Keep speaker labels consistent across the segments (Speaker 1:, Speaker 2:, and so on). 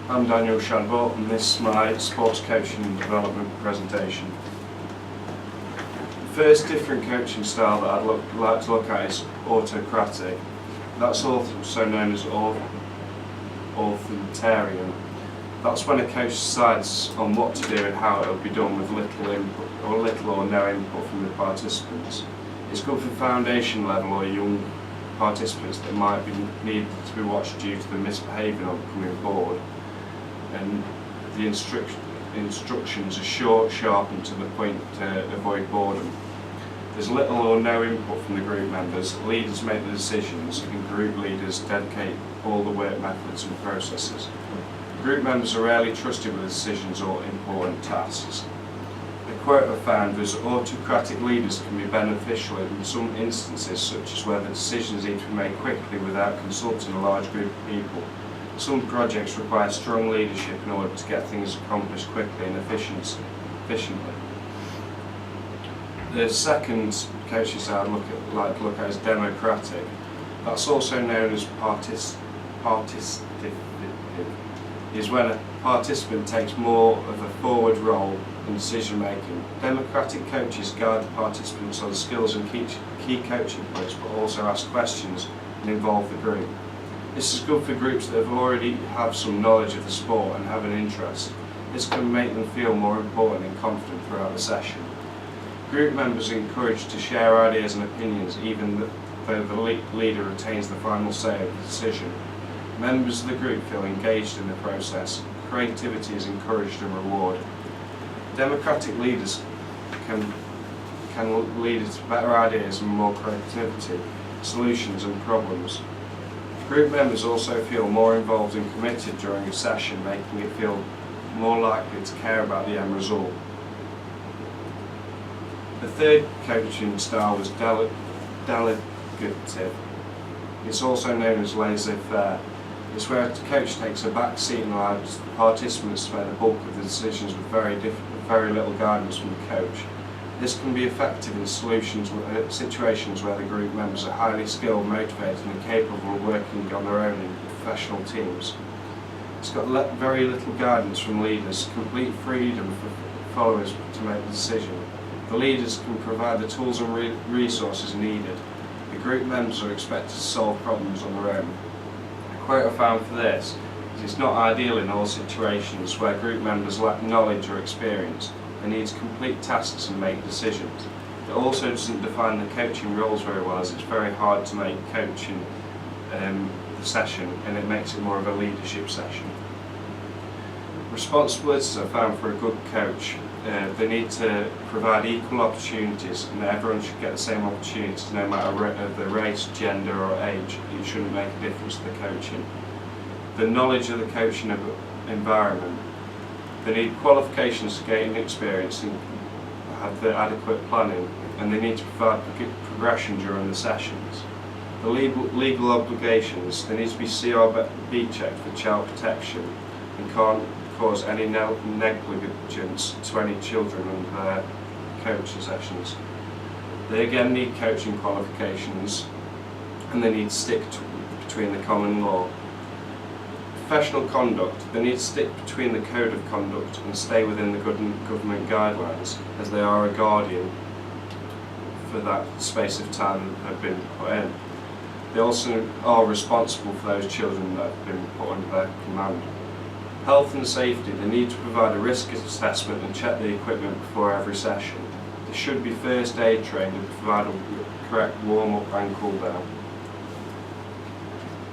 Speaker 1: I'm Daniel Shadbolt, and this is my sports coaching and development presentation. The first different coaching style that I'd like to look at is autocratic. That's also known as authoritarian. That's when a coach decides on what to do and how it will be done with little or no input from the participants. It's good for foundation level or young participants that might be needed to be watched due to the misbehaving on coming board, and the instructions are short, sharp and to the point to avoid boredom. There's little or no input from the group members. Leaders make the decisions and group leaders dedicate all the work methods and processes. Group members are rarely trusted with decisions or important tasks. The quote I found was autocratic leaders can be beneficial in some instances, such as where the decisions need to be made quickly without consulting a large group of people. Some projects require strong leadership in order to get things accomplished quickly and efficiently. The second coaching style I'd like to look at is democratic. That's also known as participative. Is when a participant takes more of a forward role in decision making. Democratic coaches guide the participants on skills and key coaching points, but also ask questions and involve the group. This is good for groups that already have some knowledge of the sport and have an interest. This can make them feel more important and confident throughout the session. Group members are encouraged to share ideas and opinions even though the leader retains the final say of the decision. Members of the group feel engaged in the process. Creativity is encouraged and rewarded. Democratic leaders can lead to better ideas and more creativity, solutions and problems. Group members also feel more involved and committed during a session, making it feel more likely to care about the end result. The third coaching style was delegative. It's also known as laissez-faire. It's where a coach takes a back seat and allows the participants to make the bulk of the decisions with very little guidance from the coach. This can be effective in situations where the group members are highly skilled, motivated and capable of working on their own in professional teams. It's got very little guidance from leaders, complete freedom for followers to make the decision. The leaders can provide the tools and resources needed. The group members are expected to solve problems on their own. The quote I found for this is, "It's not ideal in all situations where group members lack knowledge or experience. They need to complete tasks and make decisions." It also doesn't define the coaching roles very well, as it's very hard to make coaching the session, and it makes it more of a leadership session. Responsibilities are found for a good coach. They need to provide equal opportunities, and everyone should get the same opportunities no matter the race, gender or age. It shouldn't make a difference to the coaching. The knowledge of the coaching environment. They need qualifications to gain experience and have the adequate planning, and they need to provide progression during the sessions. The legal obligations. They need to be CRB checked for child protection and can't cause any negligence to any children under their coaching sessions. They again need coaching qualifications, and they need to stick between the common law. Professional conduct. They need to stick between the code of conduct and stay within the government guidelines, as they are a guardian for that space of time that have been put in. They also are responsible for those children that have been put under their command. Health and safety. They need to provide a risk assessment and check the equipment before every session. They should be first aid trained and provide a correct warm-up and cool-down.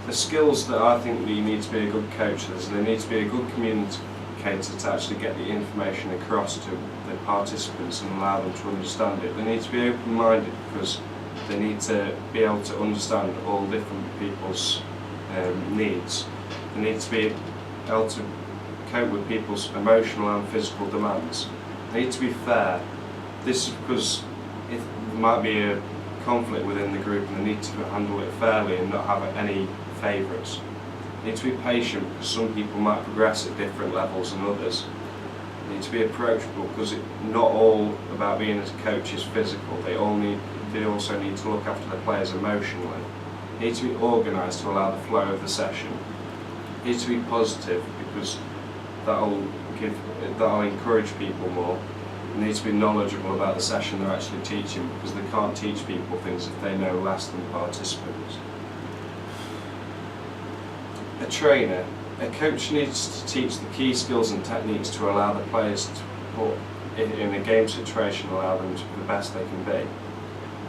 Speaker 1: The skills that I think that you need to be a good coach is they need to be a good communicator to actually get the information across to the participants and allow them to understand it. They need to be open-minded because they need to be able to understand all different people's needs. They need to be able to cope with people's emotional and physical demands. They need to be fair. This is because if there might be a conflict within the group, and they need to handle it fairly and not have any favourites. They need to be patient because some people might progress at different levels than others. They need to be approachable because not all about being a coach is physical. They also need to look after the players emotionally. They need to be organised to allow the flow of the session. needs to be positive, because that'll encourage people more. They need to be knowledgeable about the session they're actually teaching, because they can't teach people things if they know less than the participants. A coach needs to teach the key skills and techniques to allow the players to put in a game situation, allow them to be the best they can be.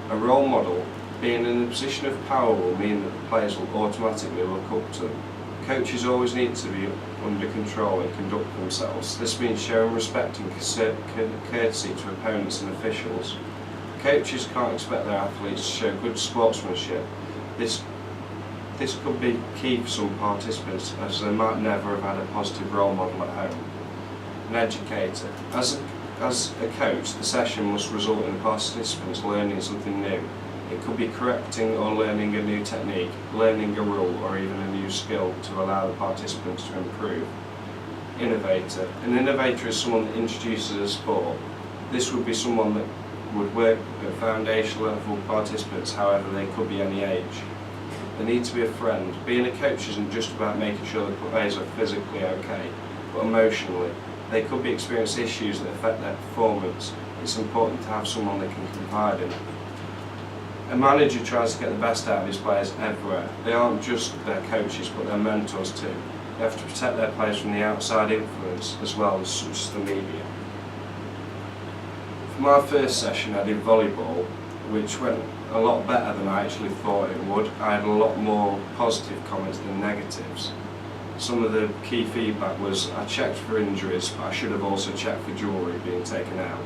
Speaker 1: A role model, being in a position of power, will mean that the players will automatically look up to them. Coaches always need to be under control and conduct themselves. This means showing respect and courtesy to opponents and officials. Coaches can't expect their athletes to show good sportsmanship. This could be key for some participants, as they might never have had a positive role model at home. An educator. As a coach, the session must result in the participants learning something new. It could be correcting or learning a new technique, learning a rule, or even a new skill to allow the participants to improve. Innovator. An innovator is someone that introduces a sport. This would be someone that would work at foundational level participants, however they could be any age. They need to be a friend. Being a coach isn't just about making sure the players are physically okay, but emotionally. They could be experiencing issues that affect their performance. It's important to have someone they can confide in. A manager tries to get the best out of his players everywhere. They aren't just their coaches, but their mentors too. They have to protect their players from the outside influence, as well as such as the media. For my first session, I did volleyball, which went a lot better than I actually thought it would. I had a lot more positive comments than negatives. Some of the key feedback was I checked for injuries, but I should have also checked for jewellery being taken out.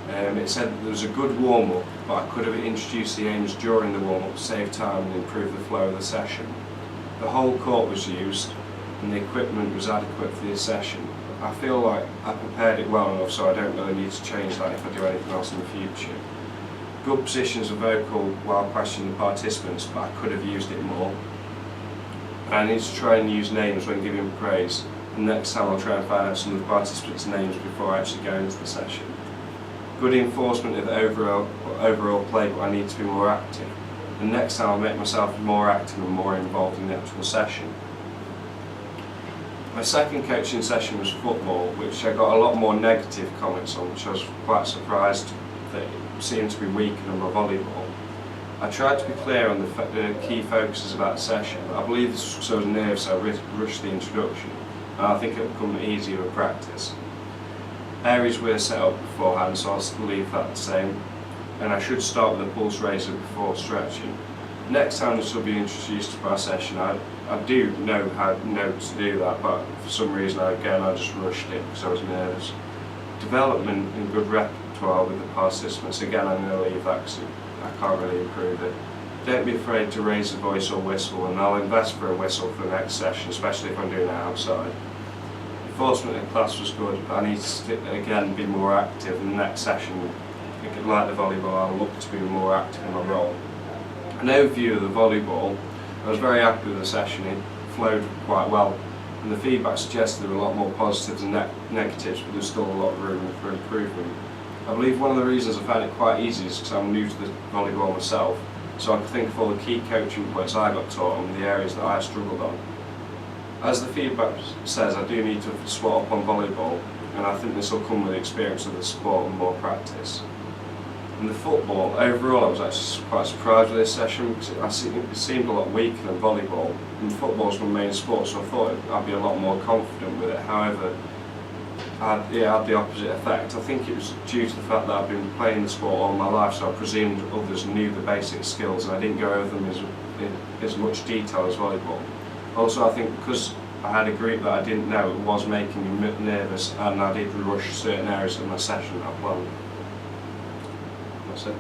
Speaker 1: It said that there was a good warm-up, but I could have introduced the aims during the warm-up to save time and improve the flow of the session. The whole court was used and the equipment was adequate for the session. I feel like I prepared it well enough, so I don't really need to change that if I do anything else in the future. Good positions were vocal while questioning the participants, but I could have used it more. I need to try and use names when giving praise, and next time I'll try and find out some of the participants' names before I actually go into the session. Good enforcement of overall play, but I need to be more active. And next time I'll make myself more active and more involved in the actual session. My second coaching session was football, which I got a lot more negative comments on, which I was quite surprised that it seemed to be weaker than my volleyball. I tried to be clear on the key focuses about the session, but I believe this was because I was nervous, so I rushed the introduction, and I think it will become easier with practice. Areas were set up beforehand, so I'll leave that the same, and I should start with a pulse raiser before stretching. Next time this will be introduced to my session, I do know how to do that, but for some reason I just rushed it because I was nervous. Development and good repertoire with the participants, again I'm going to leave that because I can't really improve it. Don't be afraid to raise the voice or whistle, and I'll invest for a whistle for the next session, especially if I'm doing it outside. Enforcement in class was good, but I need to again be more active in the next session. Like the volleyball, I'll look to be more active in my role. An overview of the volleyball, I was very happy with the session. It flowed quite well, and the feedback suggested there were a lot more positives than negatives, but there's still a lot of room for improvement. I believe one of the reasons I found it quite easy is because I'm new to the volleyball myself, so I can think of all the key coaching points I got taught and the areas that I struggled on. As the feedback says, I do need to swap up on volleyball, and I think this will come with the experience of the sport and more practice. In the football, overall I was actually quite surprised with this session because it seemed a lot weaker than volleyball, and football's my main sport, so I thought I'd be a lot more confident with it. However, it had the opposite effect. I think it was due to the fact that I've been playing the sport all my life, so I presumed others knew the basic skills and I didn't go over them in as much detail as volleyball. Also, I think because I had a group that I didn't know, it was making me nervous, and I did rush certain areas of my session that I planned. That's it.